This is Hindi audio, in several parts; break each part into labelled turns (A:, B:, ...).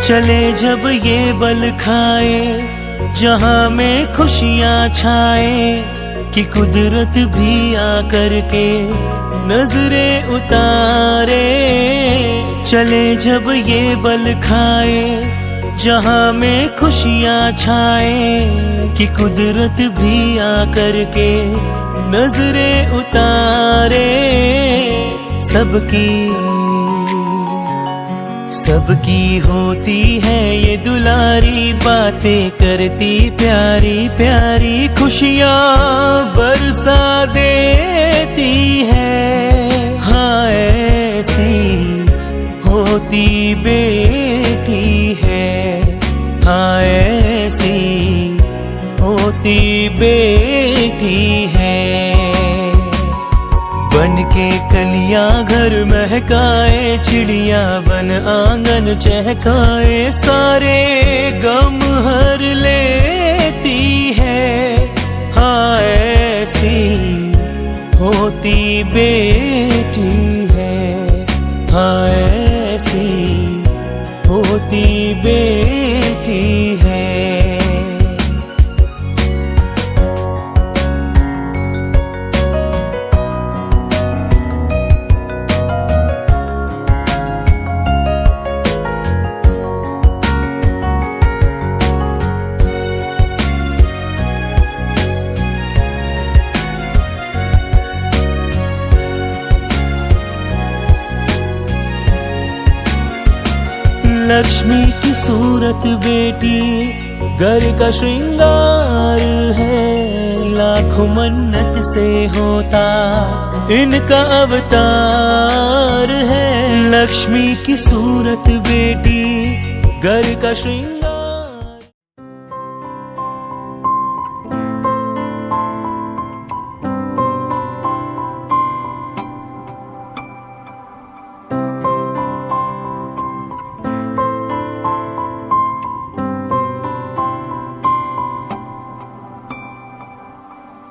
A: चले जब ये बल खाए, जहां में खुशियां छाए, कि कुदरत भी आकर के नजरें उतारे। चले जब ये बल खाए, जहां में खुशियां छाए, कि कुदरत भी आकर के नजरें उतारे। सबकी होती है ये दुलारी बातें, करती प्यारी प्यारी खुशियाँ बरसा देती है। हाँ ऐसी होती बेटी है, हाँ ऐसी होती बेटी है। बन के कलियां घर महकाए, चिड़िया बन आंगन चहकाए, सारे गम हर लेती है। हाँ ऐसी होती बेटी है, हाँ ऐसी होती बेटी है। लक्ष्मी की सूरत बेटी घर का श्रृंगार है, लाखों मन्नत से होता इनका अवतार है। लक्ष्मी की सूरत बेटी घर का श्रृंगार।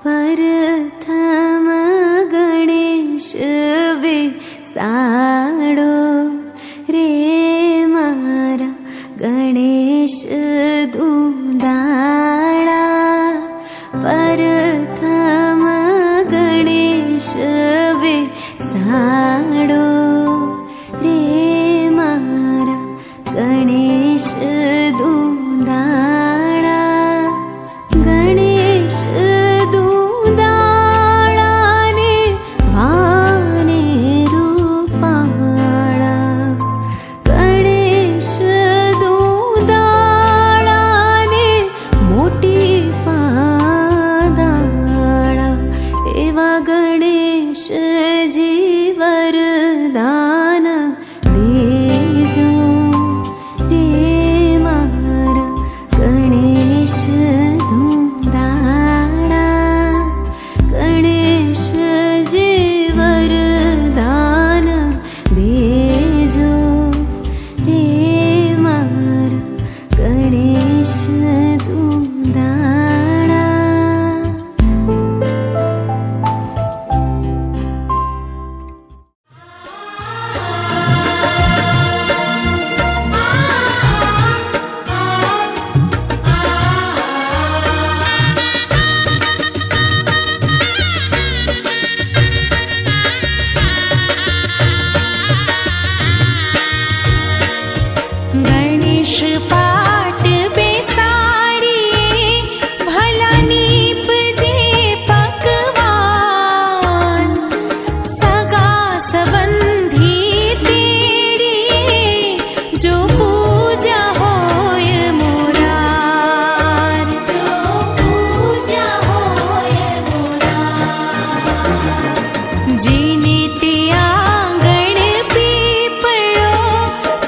B: प्रथम गणेश बेसाड़ो रे मारा गणेश दूधाड़ा। प्रथम गणेश बेसाड़ो रे मारा गणेश दूधाड़ा। गणेश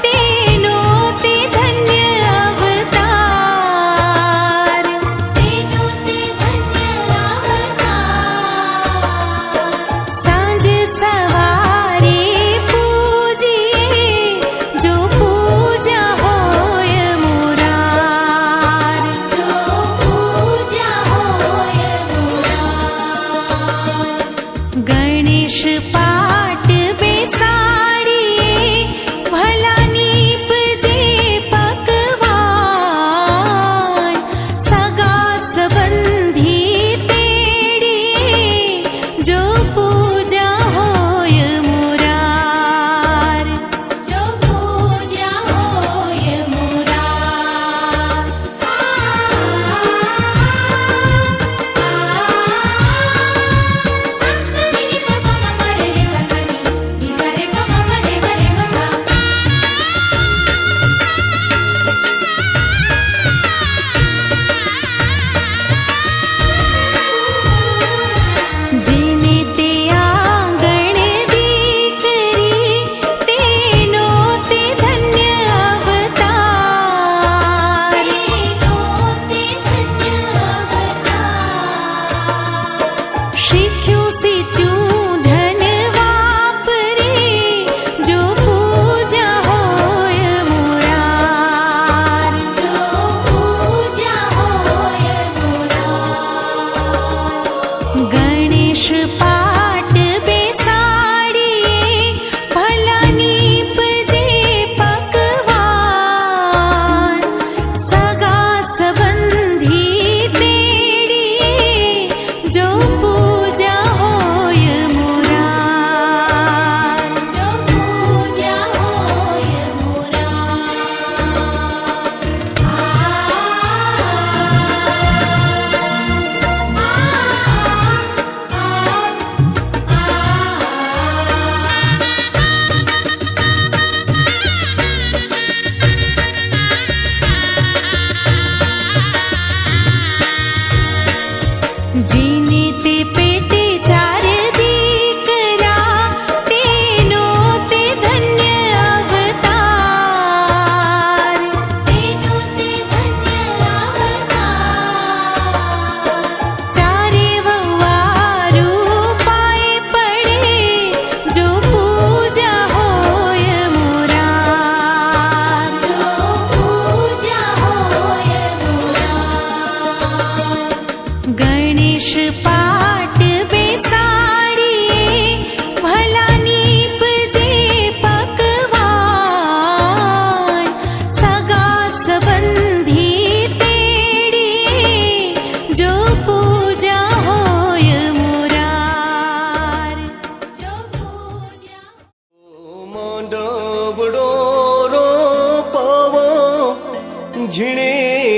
C: तेनो ते धन्य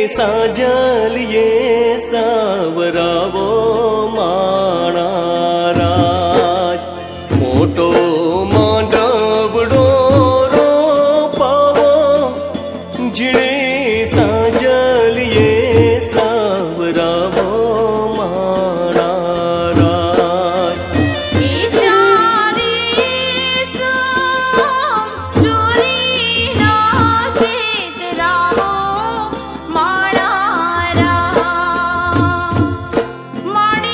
C: સાજલીએ સાવરાવો માણા રાજ મોટો માંડવડો રોપાવો જીણે સાજલીએ સાવરાવો માણા રાજ
B: માણી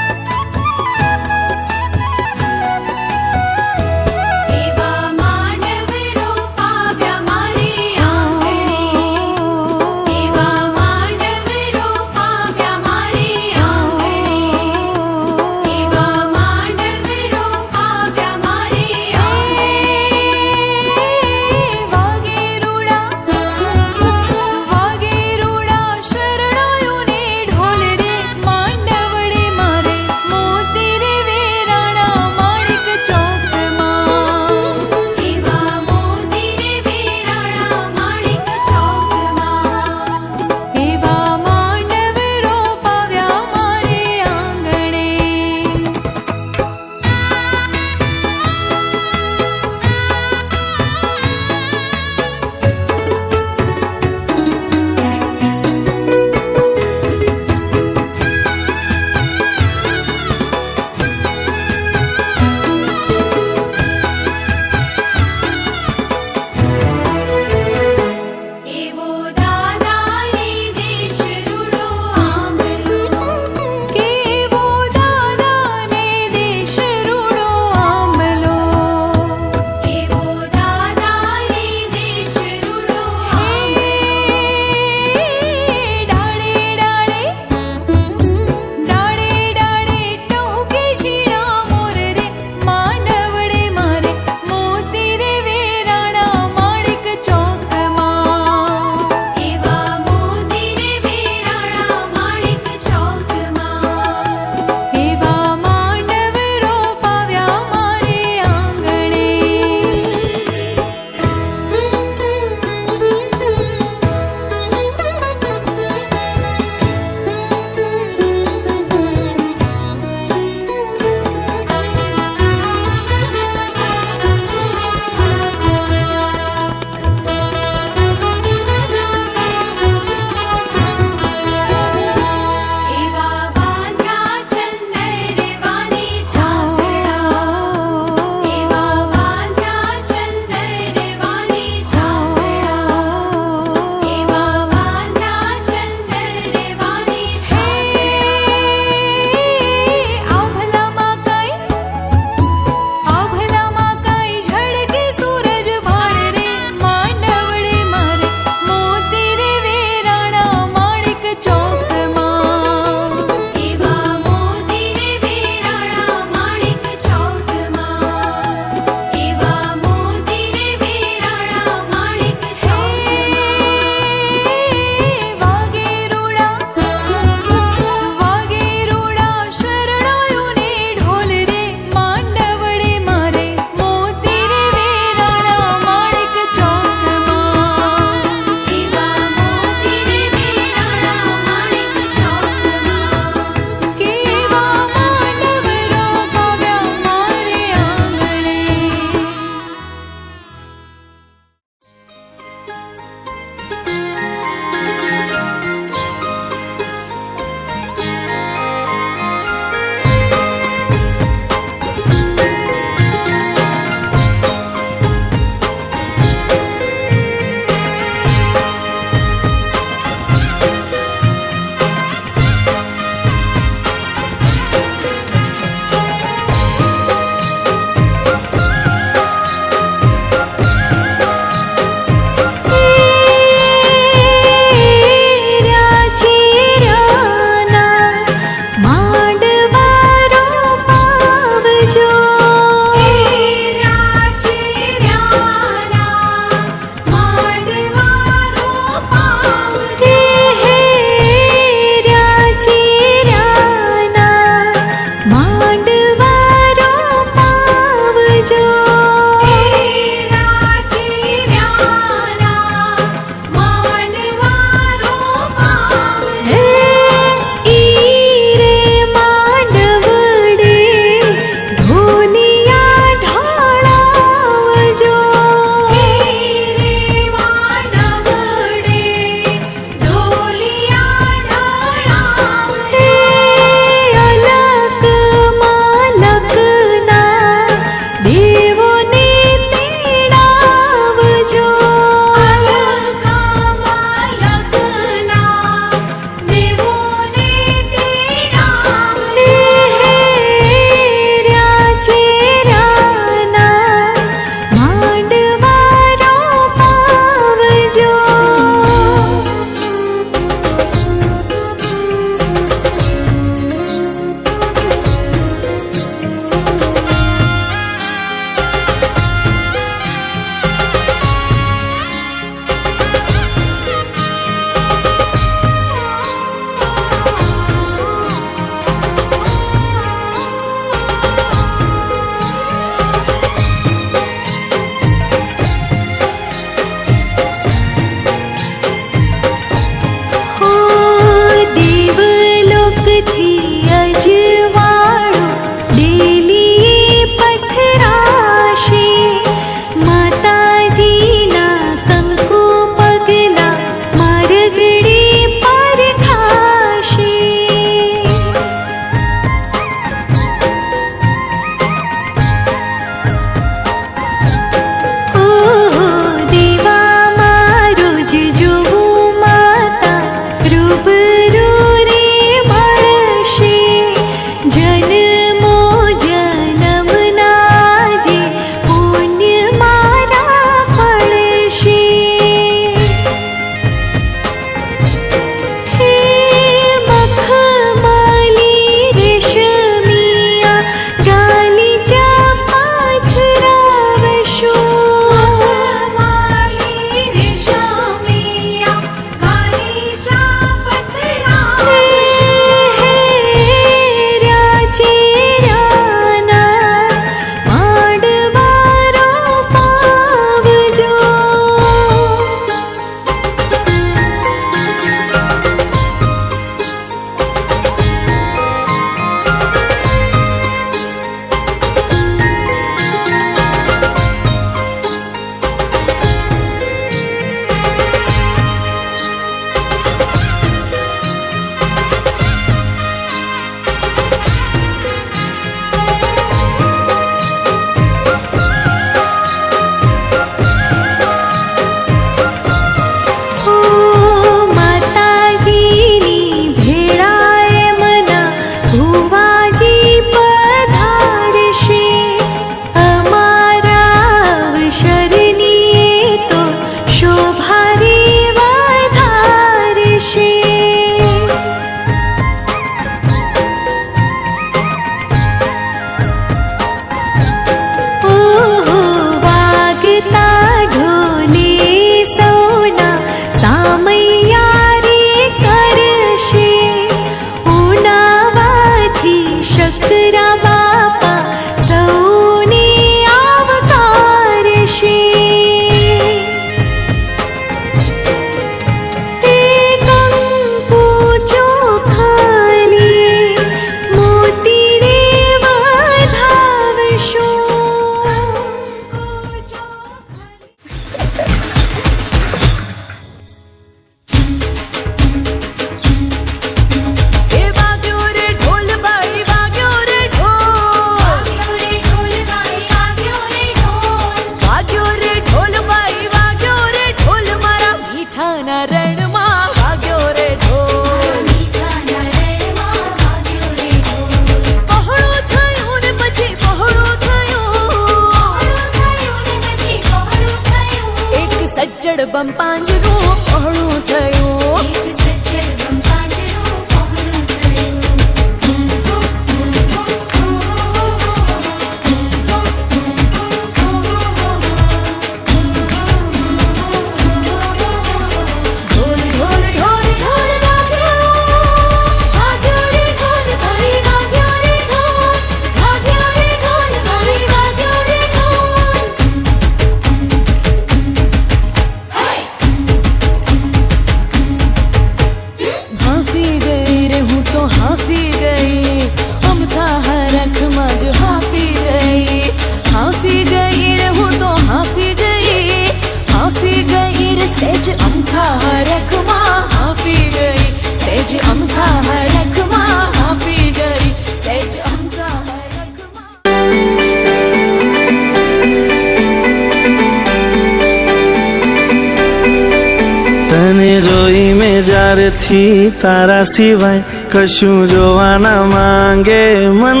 D: જ્યારથી તારા સિવાય કશું જોવા ના માંગે મન.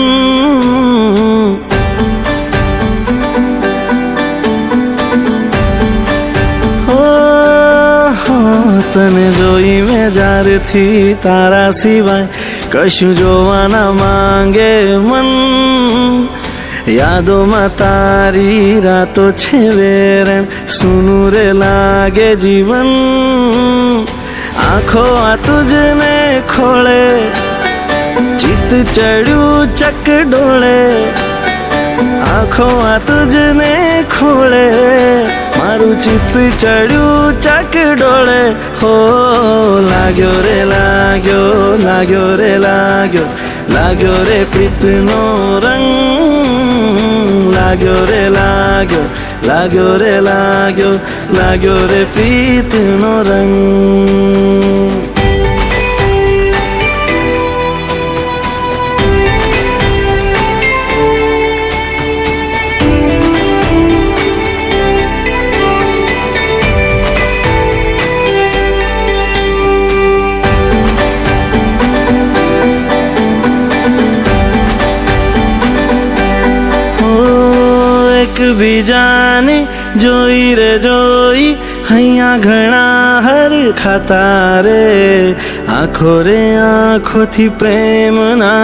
D: તને જોઈ મેં જ્યારથી તારા સિવાય કશું જોવા ના માંગે મન. યાદોમાં તારી રાતો છે વેરણ, સૂનું રે લાગે જીવન. આંખો આ તુજને ખોળે, ચિત્ત ચડ્યું ચકડોળે. આંખો આ તુજને ખોળે, મારું ચિત્ત ચડ્યું ચકડોળે. હો લાગ્યો રે લાગ્યો, લાગ્યો રે લાગ્યો, લાગ્યો રે પ્રીતનો રંગ. લાગ્યો રે લાગ્યો, લાગ્યો રે લાગ્યો, લાગ્યો રે પ્રીતનો રંગ. એકબીજાને જોઈ રે જોઈ અહીંયા ઘણા હર ખાતા રે. આંખો રે આંખોથી પ્રેમના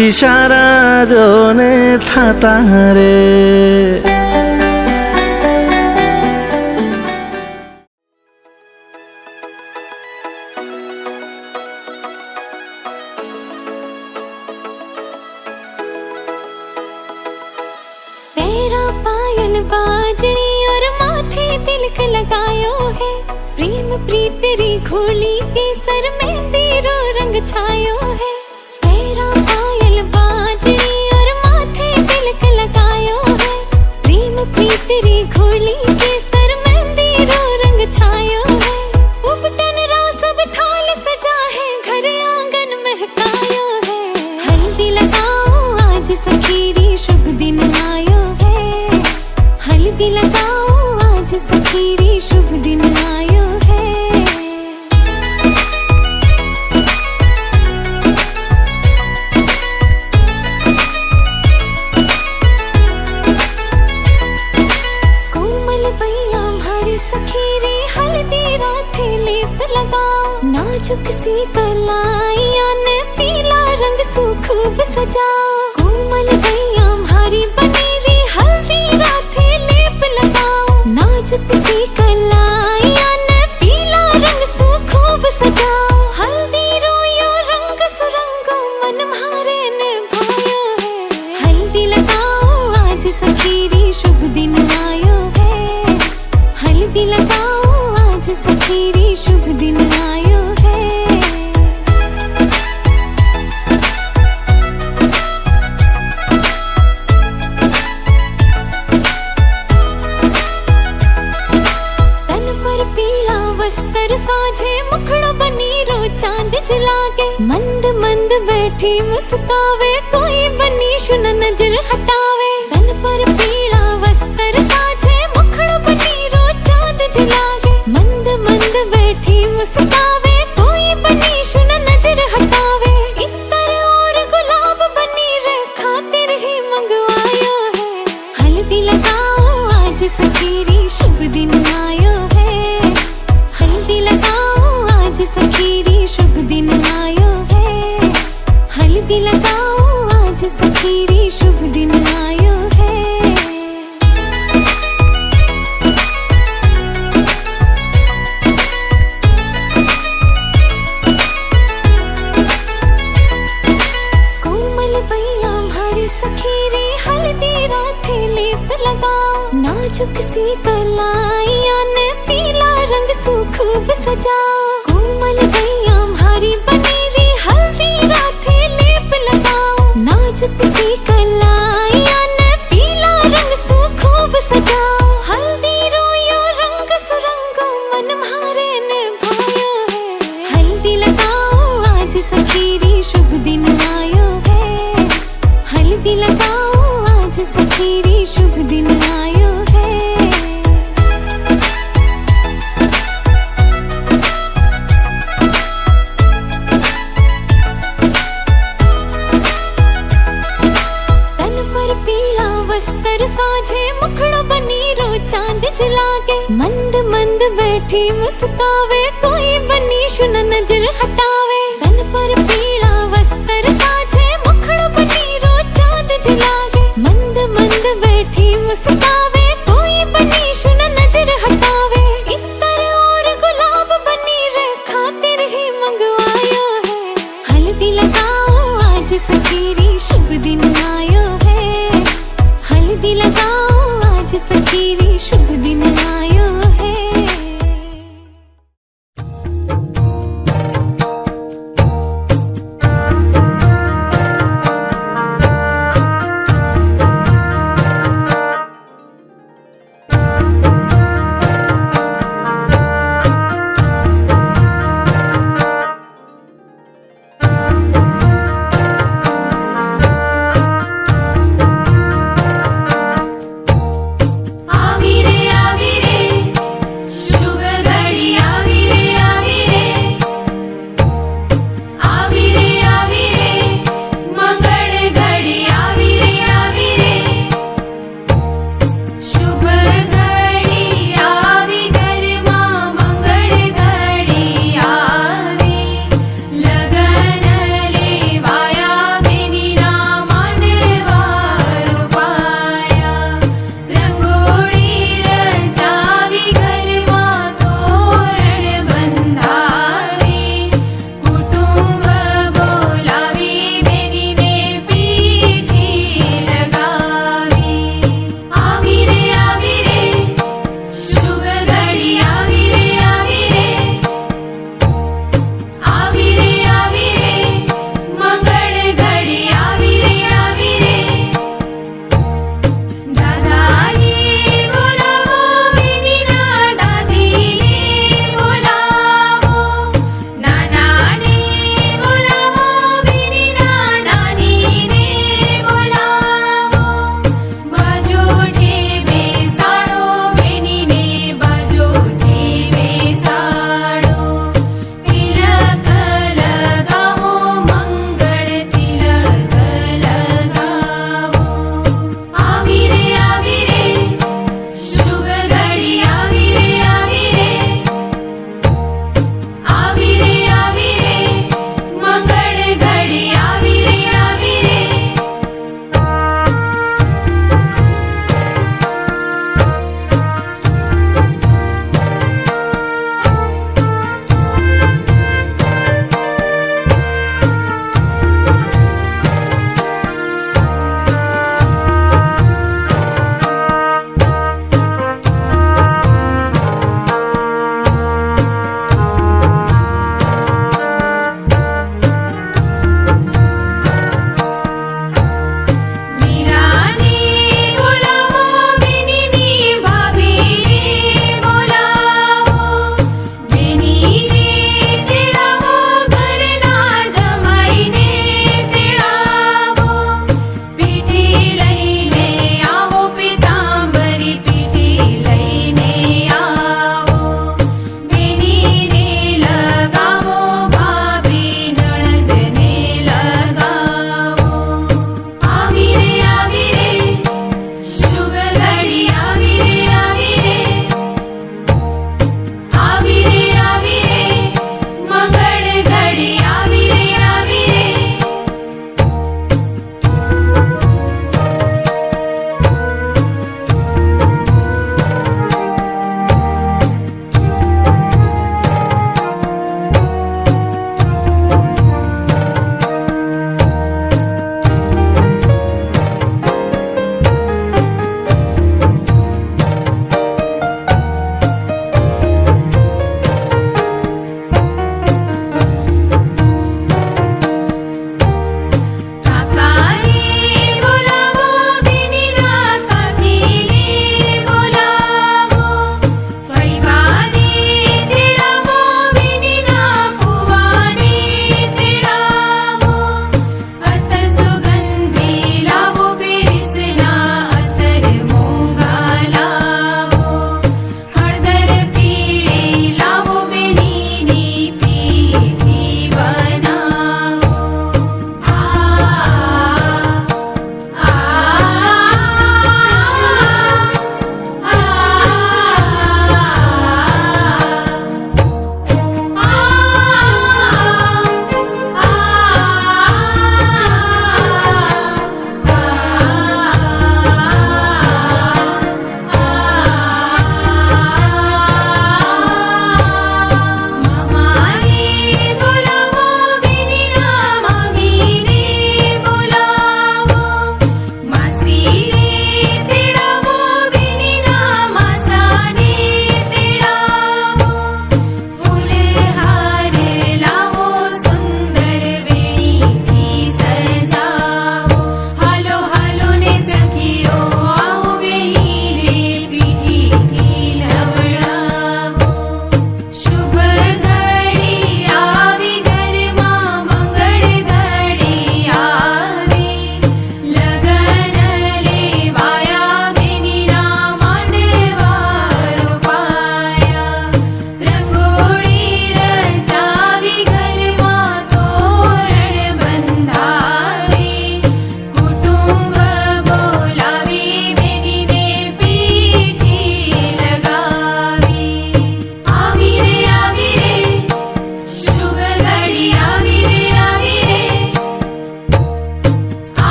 D: ઈશારા જોને થતા રે.
B: पायल बाजनी और माथे तिलक लगायो है. प्रेम प्रीत तेरी घोली के सर मेहंदी रो रंग छायो है. तेरा पायल बाजनी और माथे तिलक लगायो है. प्रेम प्रीत तेरी घोली के सर मेहंदी रो रंग छायो है. उपटन रो सब थाल सजा है, घर आंगन महकायो है. हल्दी लगाओ आज सखीरी शुभ दिन आयो. हल्दी लगाओ आज सखीरी शुभ दिन आयो है. कोमल भैया हमारी सखीरी हल्दी राथे लेप लगाओ. नाजुक सी कलाइया ने पीला रंग सू खूब सजाओ. कोमल भैया हमारी बनेरी हल्दी राथे नाजुक सी कलाइया ने पीला रंग सू खूब सजाओ. हल्दी रोयो रंग सुरंगो मन म्हारे ने भायो है. हल्दी लगाओ आज सखीरी शुभ दिन आयो है. हल्दी लगाओ आज सखीरी शुभ दिन आयो है. मुखड़ा बनी रो चांद जलागे. मंद मंद बैठी मुस्कावे, कोई बनी शुन नजर हटावे. तन पर पीला वस्त्र साझे, मुखड़ा बनी रो चांद जलागे. मंद मंद बैठी मुस्कावे, कोई बनी शुन नजर हटावे. इतर और गुलाब बनी रे खातिर ही मंगवायो है. हल्दी लगाओ आज सखीरी शुभ दिन आयो है. हल्दी लगाओ आज सखीरी शुभ दिन आयो है. हल्दी लगाओ आज सखीरी शुभ दिन आयो है. कोमल भैया हमारी सखीरी हल्दी राथे लेप लगाओ. नाजुक सी कलाइया ने पीला रंग सू खूब सजाओ. कोमल भैया हमारी बनेरी हल्दी राथे लेप लगाओ. नाजुक सी कलाइया ने पीला रंग सू खूब सजाओ. हल्दी रोयो रंग सुरंगो मन म्हारे ने भायो है. हल्दी लगाओ आज सखीरी शुभ दिन आयो है. हल्दी लगाओ आज सखीरी शुभ दिन आयो है. साझे मुखड़ा बनी रो चांद जला के मंद मंद बैठी मुस्कावे कोई बनी शुन नजर हटावे तन पर पीला वस्त्र साझे मुखड़ा बनी रो चांद जला के मंद मंद बैठी मुस्कावे कोई बनी शुन नजर हटावे इत्र और गुलाब बनी रे खातिर ही मंगवायो है हल्दी लगाओ आज सखीरी शुभ दिन आयो है हल्दी लगाओ आज सखीरी शुभ दिन आयो है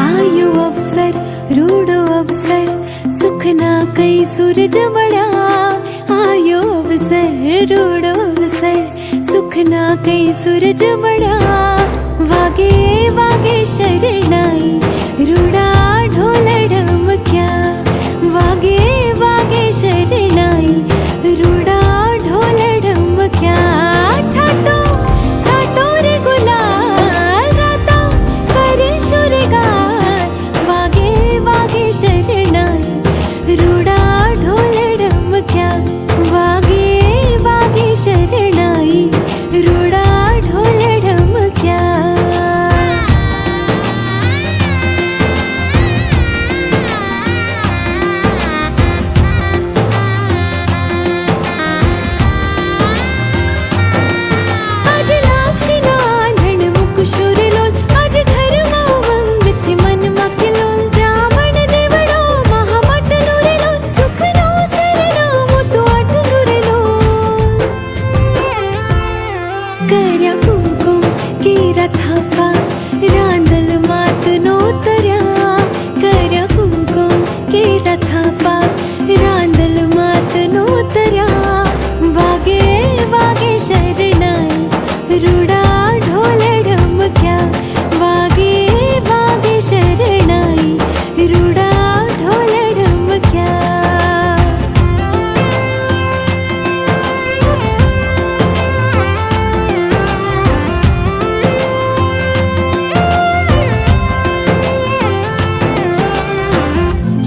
B: आयो अवसर रूडो अवसर सुख ना कई सूरज मड़ा आयो अवसर रूडो अवसर सुख ना कई सूरज मड़ा वागे वागे शरणाई रूडा ढोल ढमक्या वागे वागे शरणाई रूडा ढोल ढमक्या छाटो छाटो रे गुलाल राता करे शुरगार वागे वागे शरणाई रूडा ढोल ढमक्या वागे वागे शरणाई रूडा ढोल ढमक्या आज लाक्षी नांदण मुकुशुर लोल आज घरमा उमंग छे मनमा किलोल ब्राह्मण देवड़ो महामटलो रे लोल सुखनो सरनामो तो आटलो रे लोल कर्या कुंकुम केरा थापा रांदल मातनो तरया कर्या कुंकुम केरा थापा रांदल मातनो तरया वागे वागे शरणाई रूडा ढोल ढमक्या वागे वागे शरणाई रूडा ढोल ढमक्या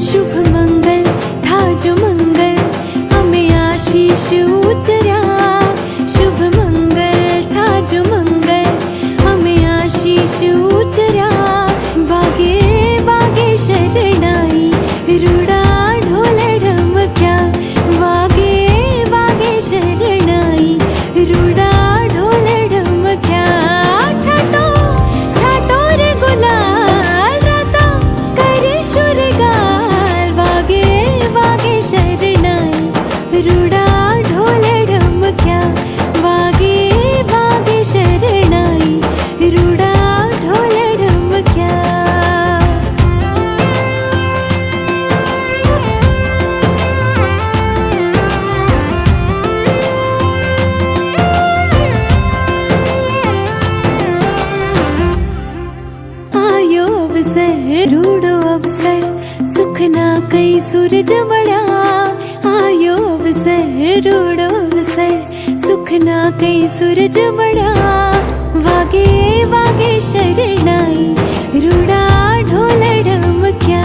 B: शुभ मंगल था जो मंगल हमें आशीष उचरा शुभ मंगल था जो मंगल हमें आशीष उचरा वागे वागे शरणाई रूडा ढोल ढमक्या वागे वागे शरणाई रूडा ढोल ढमक्या छाटो छाटो रे गुलाल राता करे शुरगार वागे वागे शरणाई रूडा ढोल ढमक्या वागे वागे शरणाई रूडा ढोल ढमक्या आयो अवसर रूडो अवसर सुख ना कई सूरज मड़ा आयो अवसर रूडो अवसर सुख ना कई सूरज मड़ा वागे वागे शरणाई रूडा ढोल ढमक्या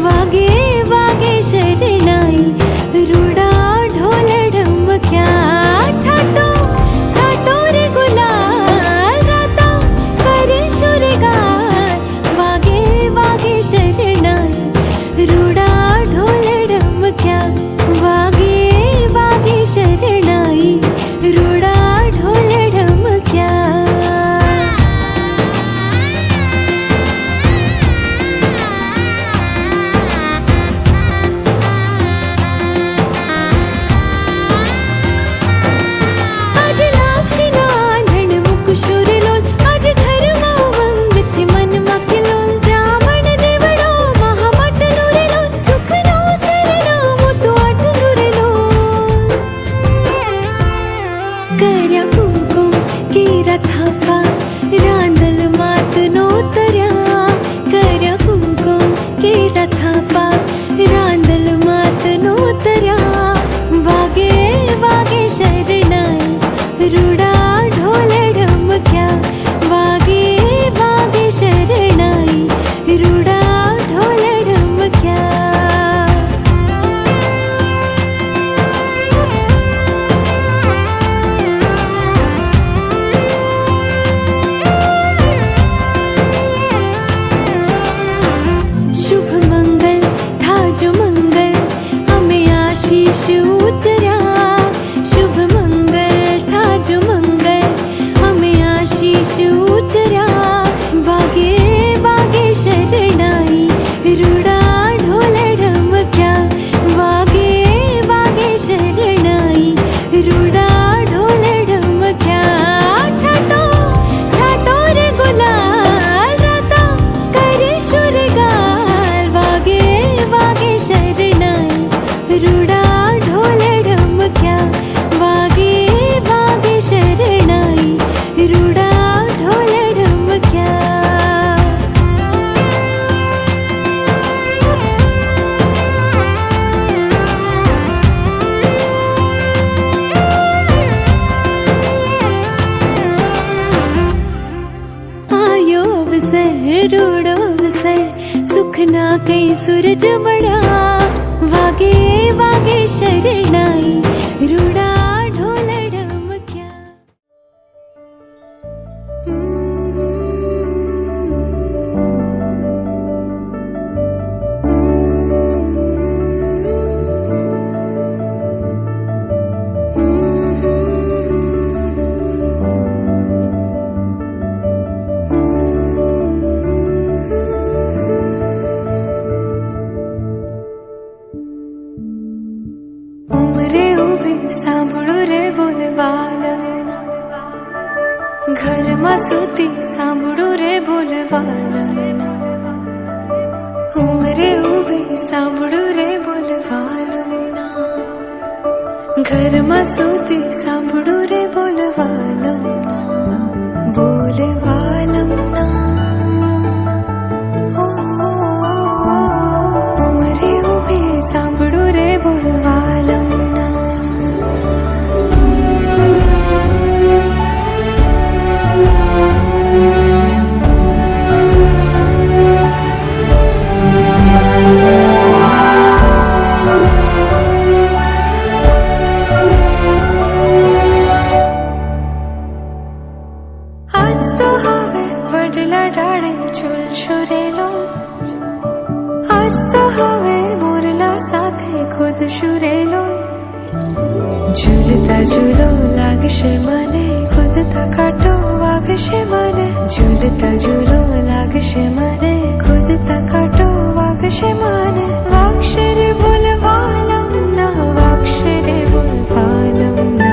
B: वागे वागे शरणाई रूडा ढोल ढमक्या छाटो छाटो रे गुलाल राता करे शुरगार वागे वागे शरणाई रूडा ढोल ढमक्या वागे वागे शरणाई रूडा ढोल ढमक्या आज लाक्षी नांदण मुकुशुर लोल आज घरमा उमंग छे मनमा किलोल ब्राह्मण देवड़ो महामटलो रे लोल सुखनो सरनामो तो आटलो रे लोल कर्या कुंकुम केरा थापा रांदल मातनो तरया कर्या कुंकुम केरा थापा रांदल मातनो तरया वागे वागे शरणाई रूडा ढोल ढमक्या वागे वागे शरणाई रूडा ढोल ढमक्या शुभ मंगल से सुख ना कई सूरज बड़ा वागे वागे शरणाई रूड़ा ढोल डमक्या उमरे उभे सांभळो रे बोलवाला घर मा सुती सांभळो रे बोलवाला मना उमरे उभे सांभळो रे बोलवाला मना घर मा सुती सांभळो रे बोलवाला मना बोलवाला मना उमरे उभे सांभळो रे बोलवाला आज तो हवे वडला डाळे झूल शुरेलो आज तो हवे मोरला साथे खुद शुरेलो झूलता झूलो लागशे मने खुद ता काटो वागशे मने झूलता झूलो लागशे मने खुद ता काटो वागशे मने वाक्षरे बोलवालम ना वाक्षरे बोलवालम ना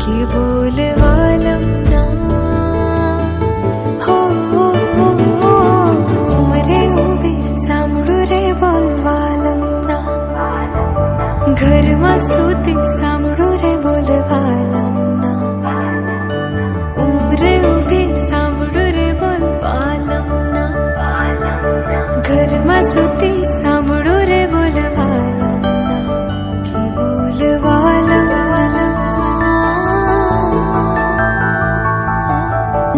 B: की बोलवालम ना हो उमरे उभे सांभळो रे बोलवालम ना घर मा सुती सांभळो रे बोलवालम ना उमरे उभे सांभळो रे बोलवालम ना घर मा सुती सांभळो रे बोलवालम ना की बोलवालम ना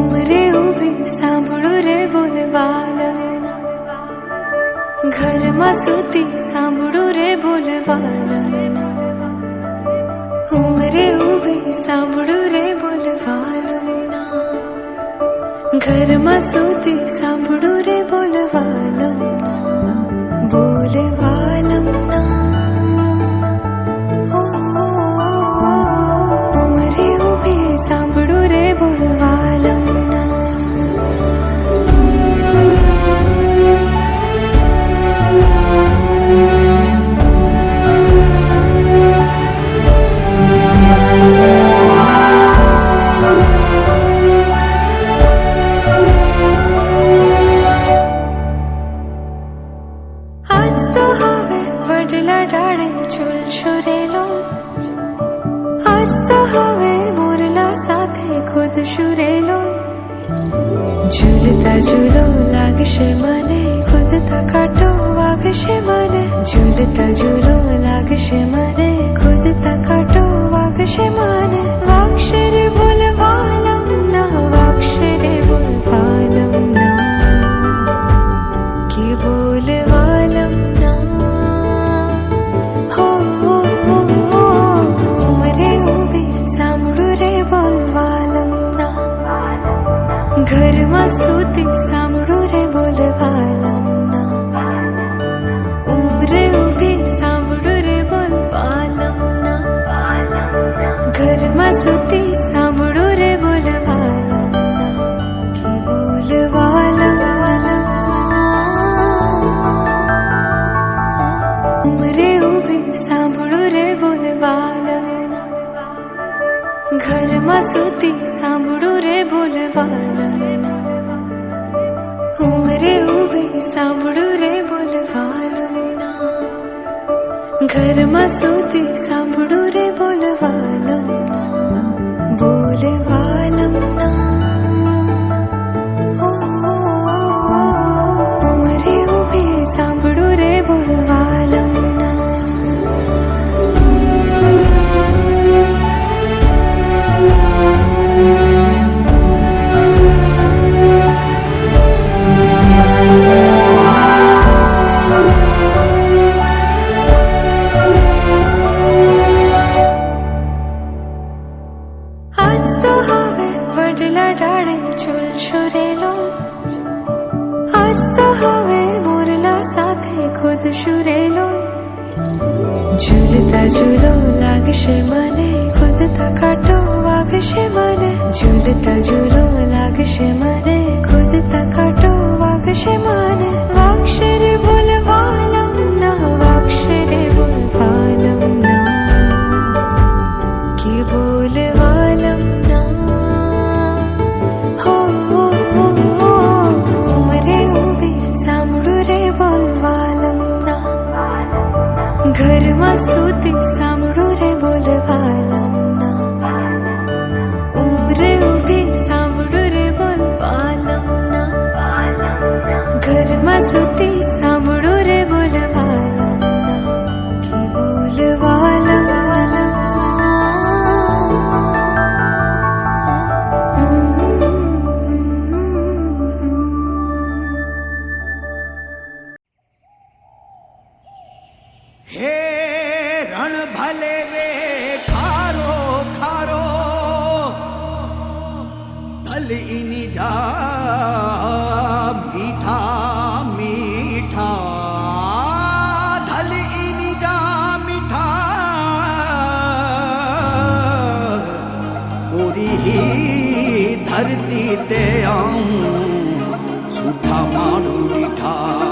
B: उमरे उभे सांभळो रे बोलवालम ना घर मा सुती सांभळो रे बोलवालम ना उमरे उभे सांभळो रे बोलवालम ना घर मा सुती सांभळो रे बोलवालम ना बोलवालम ना उमरे उभे सांभळो रे बोलवालम ना आज तो हवे वडला डाळे झूल शुरेलो आज तो हवे मोरला साथे खुद शुरेलो झूलता झूलो लागशे मने खुद ता काटो वागशे मने झूलता झूलो लागशे मने खुद ता काटो वागशे मने वाक्षरे बोलवालम ना वाक्षरे बोलवालम ना की बोलवालम ना हो उमरे उभे सांभळो रे बोलवालम ना घर मा सुती सांभळो रे बोलवालम ना उमरे उभे सांभळो रे बोलवालम ना घर मा सुती सांभळो रे बोलवालम ना की बोलवालम ना उमरे उभे सांभळो रे बोलवालम ना घर मा सुती सांभळो रे बोलवालम ना उमरे उभे सांभळो रे बोलवालम ना घर मा सुती सांभळो रे बोलवालम ना बोलवालम ना उमरे उभे सांभळो रे बोलवालम ना આજ તો હવે મોરલા સાથે ખુદ શુરેલો ઝૂલતા ઝૂલો લાગશે મને ખુદ તકાટો વાગશે મને ઝૂલતા ઝૂલો લાગશે મને ખુદ તકાટો વાગશે મને વાગશે રે બોલવાલમ ના વાગશે રે બોલવાલમ ના કે બોલવાલમ ના હો ઉમરે ઉભી સાંભળું રે બોલવાલમ ના ઘરમાં સૂતી સાંભળું રે બોલવાલમ ના ઉમરે ઉભી સાંભળું રે બોલવાલમ ના ઘરમાં સૂતી સાંભળું રે બોલવાલમ ના કે બોલવાલમ
E: હે રણ ભલે વે ખારો ખારો તલ ઇની જા મીઠા મીઠા ધલ ઇની જા મીઠા ઓરી ધરતી તે આમ સુઠા મારું મીઠા